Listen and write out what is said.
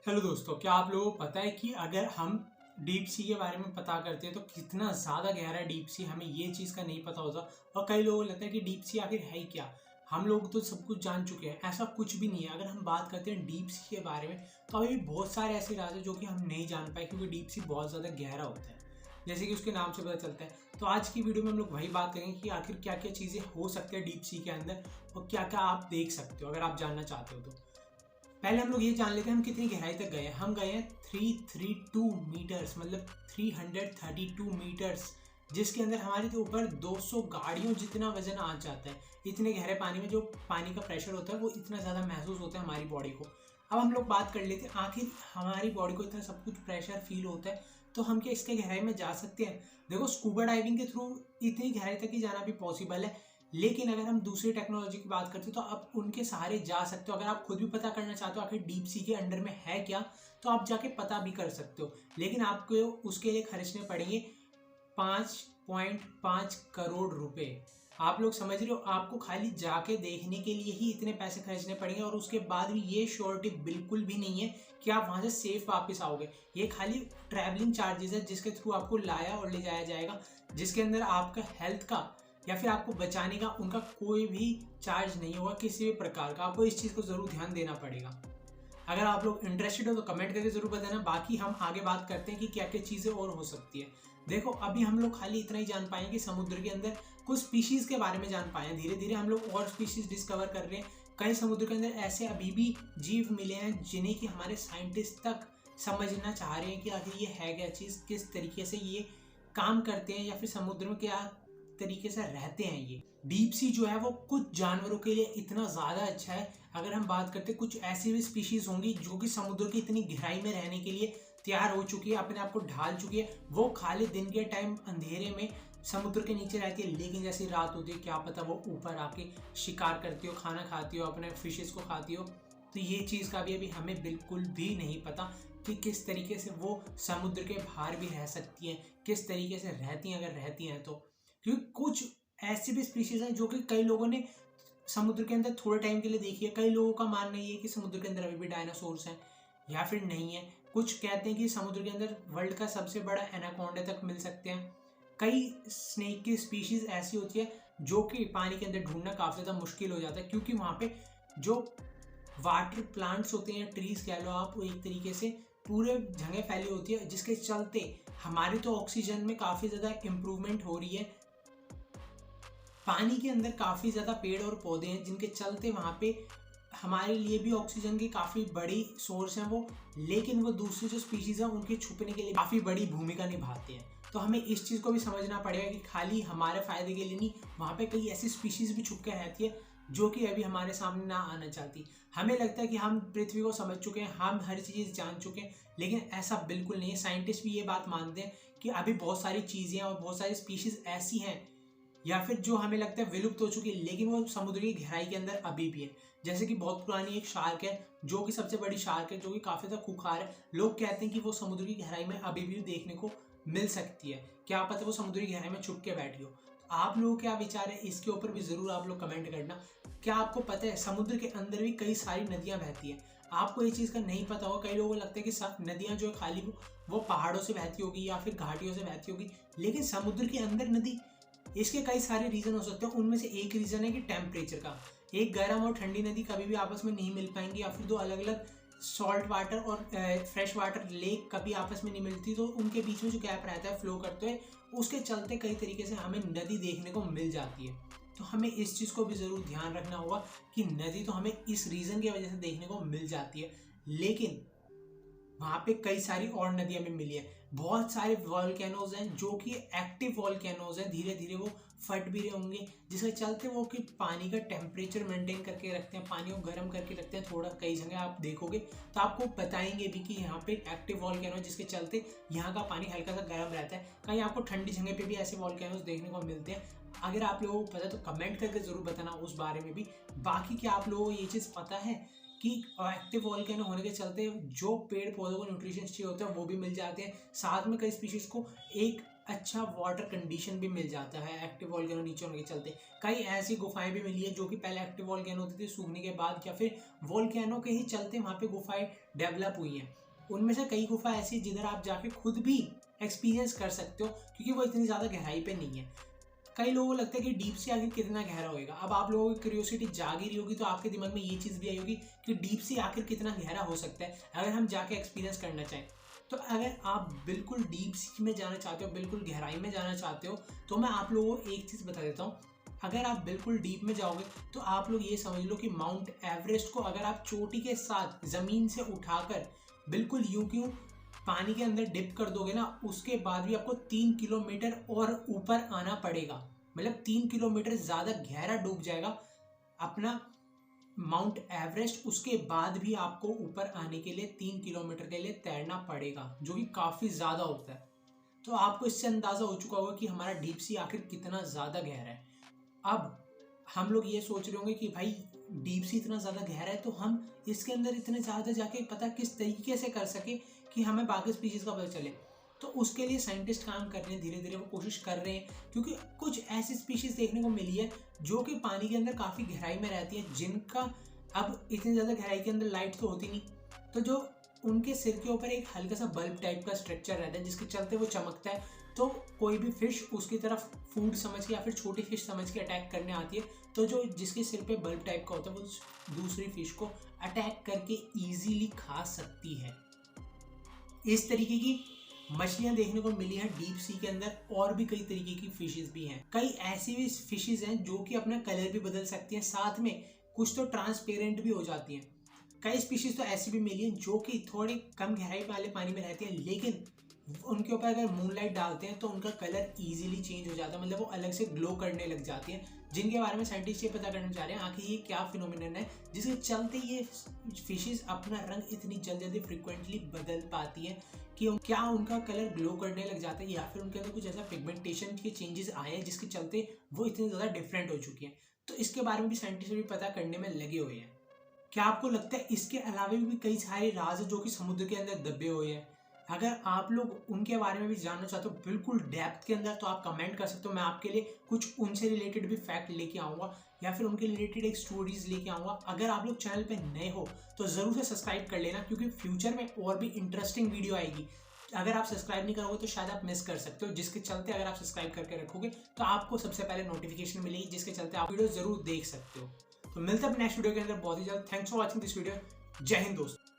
Hello दोस्तों, क्या आप लोगों को पता है कि अगर हम डीप सी के बारे में पता करते हैं तो कितना ज़्यादा गहरा डीप सी, हमें ये चीज़ का नहीं पता होता। और कई लोगों को लगता है कि डीप सी आखिर है ही क्या। हम लोग तो सब कुछ जान चुके हैं, ऐसा कुछ भी नहीं है। अगर हम बात करते हैं डीप सी के बारे में तो अभी भी बहुत सारे ऐसे राज हैं जो कि हम नहीं जान पाए, क्योंकि डीप सी बहुत ज़्यादा गहरा होता है, जैसे कि उसके नाम से पता चलता है। तो आज की वीडियो में हम लोग वही बात करेंगे कि आखिर क्या क्या चीज़ें हो सकती है डीप सी के अंदर और क्या क्या आप देख सकते हो अगर आप जानना चाहते हो तो। पहले हम लोग ये जान लेते हैं हम कितनी गहराई तक गए हैं। हम गए हैं 332 मीटर्स, मतलब 332 मीटर्स, जिसके अंदर हमारे तो ऊपर 200 गाड़ियों जितना वजन आ जाता है। इतने गहरे पानी में जो पानी का प्रेशर होता है वो इतना ज़्यादा महसूस होता है हमारी बॉडी को। अब हम लोग बात कर लेते हैं आखिर हमारी बॉडी को इतना सब कुछ प्रेशर फील होता है तो हम क्या इसके गहराई में जा सकते हैं। देखो, स्कूबा डाइविंग के थ्रू इतनी गहराई तक ही जाना भी पॉसिबल है, लेकिन अगर हम दूसरी टेक्नोलॉजी की बात करते हैं तो आप उनके सहारे जा सकते हो। अगर आप खुद भी पता करना चाहते हो आखिर डीप सी के अंडर में है क्या, तो आप जाके पता भी कर सकते हो, लेकिन आपको उसके लिए खर्चने पड़ेंगे 5.5 करोड़ रुपए। आप लोग समझ रहे हो, आपको खाली जाके देखने के लिए ही इतने पैसे खर्चने पड़ेंगे और उसके बाद भी ये श्योरिटी बिल्कुल भी नहीं है कि आप वहां से सेफ वापस आओगे। ये खाली ट्रैवलिंग चार्जेस है जिसके थ्रू आपको लाया और ले जाया जाएगा, जिसके अंदर आपका हेल्थ का या फिर आपको बचाने का उनका कोई भी चार्ज नहीं होगा किसी भी प्रकार का। आपको इस चीज़ को ज़रूर ध्यान देना पड़ेगा। अगर आप लोग इंटरेस्टेड हो तो कमेंट करके ज़रूर बताना। बाकी हम आगे बात करते हैं कि क्या क्या चीज़ें और हो सकती है। देखो, अभी हम लोग खाली इतना ही जान पाए कि समुद्र के अंदर कुछ स्पीशीज़ के बारे में जान पाए हैं। धीरे धीरे हम लोग और स्पीशीज़ डिस्कवर कर रहे हैं। कई समुद्र के अंदर ऐसे अभी भी जीव मिले हैं जिन्हें कि हमारे साइंटिस्ट तक समझना चाह रहे हैं कि आखिर ये है क्या चीज़, किस तरीके से ये काम करते हैं या फिर समुद्र में क्या तरीके से रहते हैं। ये डीप सी जो है वो कुछ जानवरों के लिए इतना ज़्यादा अच्छा है। अगर हम बात करते हैं कुछ ऐसी भी स्पीशीज़ होंगी जो कि समुद्र की इतनी गहराई में रहने के लिए तैयार हो चुकी है, अपने आप को ढाल चुकी है। वो खाली दिन के टाइम अंधेरे में समुद्र के नीचे रहती है, लेकिन जैसी रात होती है क्या पता वो ऊपर आके शिकार करती हो, खाना खाती हो, अपने फिशेस को खाती हो। तो ये चीज़ का भी अभी हमें बिल्कुल भी नहीं पता कि किस तरीके से वो समुद्र के बाहर भी रह सकती हैं, किस तरीके से रहती हैं अगर रहती हैं तो। क्योंकि कुछ ऐसी भी स्पीशीज हैं जो कि कई लोगों ने समुद्र के अंदर थोड़े टाइम के लिए देखी है। कई लोगों का मानना ये है कि समुद्र के अंदर अभी भी डायनासोर्स हैं या फिर नहीं है। कुछ कहते हैं कि समुद्र के अंदर वर्ल्ड का सबसे बड़ा एनाकोंडा तक मिल सकते हैं। कई स्नेक की स्पीशीज ऐसी होती है जो कि पानी के अंदर ढूंढना काफ़ी ज़्यादा मुश्किल हो जाता है, क्योंकि वहाँ पे जो वाटर प्लांट्स होते हैं, ट्रीज कह लो आप, एक तरीके से पूरे जगह फैली होती है, जिसके चलते हमारे तो ऑक्सीजन में काफ़ी ज़्यादा इम्प्रूवमेंट हो रही है। पानी के अंदर काफ़ी ज़्यादा पेड़ और पौधे हैं जिनके चलते वहाँ पे हमारे लिए भी ऑक्सीजन की काफ़ी बड़ी सोर्स है वो, लेकिन वो दूसरी जो स्पीशीज़ हैं उनके छुपने के लिए काफ़ी बड़ी भूमिका निभाते हैं। तो हमें इस चीज़ को भी समझना पड़ेगा कि खाली हमारे फ़ायदे के लिए नहीं, वहाँ पे कई ऐसी स्पीशीज़ भी छुप के रहती है जो कि अभी हमारे सामने ना आना चाहती। हमें लगता है कि हम पृथ्वी को समझ चुके हैं, हम हर चीज़ जान चुके हैं, लेकिन ऐसा बिल्कुल नहीं है। साइंटिस्ट भी ये बात मानते हैं कि अभी बहुत सारी चीज़ें और बहुत सारी स्पीशीज़ ऐसी हैं या फिर जो हमें लगता है विलुप्त हो चुकी है, लेकिन वो समुद्र की गहराई के अंदर अभी भी है। जैसे कि बहुत पुरानी एक शार्क है जो कि सबसे बड़ी शार्क है, जो कि काफ़ी ज़्यादा खूंखार है। लोग कहते हैं कि वो समुद्र की गहराई में अभी भी देखने को मिल सकती है। क्या पता वो समुद्र की गहराई में छुप के बैठी हो। तो आप लोगों क्या विचार है इसके ऊपर भी ज़रूर आप लोग कमेंट करना। क्या आपको पता है समुद्र के अंदर भी कई सारी नदियाँ बहती हैं? आपको ये चीज़ का नहीं पता होगा। कई लोगों को लगता है कि नदियाँ जो है खाली वो पहाड़ों से बहती होगी या फिर घाटियों से बहती होगी, लेकिन समुद्र के अंदर नदी, इसके कई सारे रीजन हो सकते हैं। उनमें से एक रीजन है कि टेम्परेचर का। एक गर्म और ठंडी नदी कभी भी आपस में नहीं मिल पाएंगी, या फिर दो अलग अलग सॉल्ट वाटर और फ्रेश वाटर लेक कभी आपस में नहीं मिलती, तो उनके बीच में जो गैप रहता है फ्लो करते हुए, उसके चलते कई तरीके से हमें नदी देखने को मिल जाती है। तो हमें इस चीज़ को भी ज़रूर ध्यान रखना होगा कि नदी तो हमें इस रीज़न की वजह से देखने को मिल जाती है, लेकिन वहाँ पे कई सारी और नदियाँ भी मिली है। बहुत सारे वॉल्केनोज हैं जो कि एक्टिव वॉल्केनोज हैं, धीरे धीरे वो फट भी रहे होंगे, जिसके चलते वो कि पानी का टेम्परेचर मेंटेन करके रखते हैं, पानी को गर्म करके रखते हैं। थोड़ा कई जगह आप देखोगे तो आपको बताएंगे भी कि यहाँ पे एक्टिव वॉल्केनो, जिसके चलते यहाँ का पानी हल्का सा गर्म रहता है। कहीं आपको ठंडी जगह पे भी ऐसे वॉल्केनोज देखने को मिलते हैं। अगर आप लोगों को पता तो कमेंट करके ज़रूर बताना उस बारे में भी। बाकी क्या आप लोगों को ये चीज़ पता है कि एक्टिव वॉल्केनो होने के चलते जो पेड़ पौधों को न्यूट्रिशंस चाहिए होते हैं वो भी मिल जाते हैं, साथ में कई स्पीशीज़ को एक अच्छा वाटर कंडीशन भी मिल जाता है एक्टिव वोल्केनो नीचे होने के चलते। कई ऐसी गुफाएं भी मिली है जो कि पहले एक्टिव वोल्केनो होती थी, सूखने के बाद या फिर वोल्केनो के ही चलते वहाँ पे गुफाएं डेवलप हुई हैं। उनमें से कई गुफा ऐसी जिधर आप जाके खुद भी एक्सपीरियंस कर सकते हो क्योंकि वो इतनी ज़्यादा गहराई पे नहीं है। कई लोगों को लगता है कि डीप सी आखिर कितना गहरा होएगा। अब आप लोगों की क्यूरियोसिटी जाग ही रही होगी तो आपके दिमाग में ये चीज़ भी आई होगी कि डीप सी आखिर कितना गहरा हो सकता है अगर हम जाके एक्सपीरियंस करना चाहें। तो अगर आप बिल्कुल डीप सी में जाना चाहते हो, बिल्कुल गहराई में जाना चाहते हो, तो मैं आप लोगों को एक चीज़ बता देता हूँ। अगर आप बिल्कुल डीप में जाओगे तो आप लोग ये समझ लो कि माउंट एवरेस्ट को अगर आप चोटी के साथ ज़मीन से उठाकर बिल्कुल यूं क्यों पानी के अंदर डिप कर दोगे ना, उसके बाद भी आपको 3 किलोमीटर और ऊपर आना पड़ेगा। मतलब 3 किलोमीटर ज़्यादा गहरा डूब जाएगा अपना माउंट एवरेस्ट, उसके बाद भी आपको ऊपर आने के लिए 3 किलोमीटर के लिए तैरना पड़ेगा, जो कि काफ़ी ज़्यादा होता है। तो आपको इससे अंदाज़ा हो चुका होगा कि हमारा डीप सी आखिर कितना ज़्यादा गहरा है। अब हम लोग ये सोच रहे होंगे कि भाई डीप सी इतना ज़्यादा गहरा है तो हम इसके अंदर इतने ज़्यादा जाके पता किस तरीके से कर सके कि हमें बाकी स्पीशीज़ का पता चले। तो उसके लिए साइंटिस्ट काम कर रहे हैं, धीरे धीरे वो कोशिश कर रहे हैं क्योंकि कुछ ऐसी स्पीशीज़ देखने को मिली है जो कि पानी के अंदर काफ़ी गहराई में रहती है, जिनका अब इतनी ज़्यादा गहराई के अंदर लाइट तो होती नहीं, तो जो उनके सिर के ऊपर एक हल्का सा बल्ब टाइप का स्ट्रक्चर रहता है जिसके चलते वो चमकता है। तो कोई भी फिश उसकी तरफ फूड समझ के या फिर छोटी फिश समझ के अटैक करने आती है, तो जो जिसके सिर पे बल्ब टाइप का होता है वो दूसरी फिश को अटैक करके इजीली खा सकती है। इस तरीके की मछलियां देखने को मिली हैं डीप सी के अंदर। और भी कई तरीके की फिशेस भी हैं, कई ऐसी भी फिशेस हैं जो कि अपना कलर भी बदल सकती हैं, साथ में कुछ तो ट्रांसपेरेंट भी हो जाती हैं। कई स्पीशीज तो ऐसी भी मिली हैं जो कि थोड़ी कम गहराई वाले पानी में रहती हैं, लेकिन उनके ऊपर अगर मूनलाइट डालते हैं तो उनका कलर इजीली चेंज हो जाता है, मतलब वो अलग से ग्लो करने लग जाती हैं, जिनके बारे में साइंटिस्ट ये पता करना चाह रहे हैं आखिर ये क्या फिनोमिनन है जिसके चलते ये फिशेस अपना रंग इतनी जल्दी फ्रिक्वेंटली बदल पाती हैं कि क्या उनका कलर ग्लो करने लग जाता है या फिर उनके अंदर कुछ ऐसा पिगमेंटेशन के चेंजेस आए हैं जिसके चलते वो इतने ज़्यादा डिफरेंट हो चुकी हैं। तो इसके बारे में भी साइंटिस्ट भी पता करने में लगे हुए हैं। क्या आपको लगता है इसके अलावा भी कई सारे राज हैं जो कि समुद्र के अंदर दबे हुए हैं? अगर आप लोग उनके बारे में भी जानना चाहते हो बिल्कुल डेप्थ के अंदर, तो आप कमेंट कर सकते हो। मैं आपके लिए कुछ उनसे रिलेटेड भी फैक्ट लेके आऊँगा या फिर उनके रिलेटेड एक स्टोरीज लेके आऊँगा। अगर आप लोग चैनल पे नए हो तो ज़रूर से सब्सक्राइब कर लेना क्योंकि फ्यूचर में और भी इंटरेस्टिंग वीडियो आएगी। अगर आप सब्सक्राइब नहीं करोगे तो शायद आप मिस कर सकते हो, जिसके चलते अगर आप सब्सक्राइब करके रखोगे तो आपको सबसे पहले नोटिफिकेशन मिलेगी, जिसके चलते आप वीडियो ज़रूर देख सकते हो। तो मिलते हैं नेक्स्ट वीडियो के अंदर बहुत ही जल्द। Thanks for watching this video. जय हिंद दोस्तों।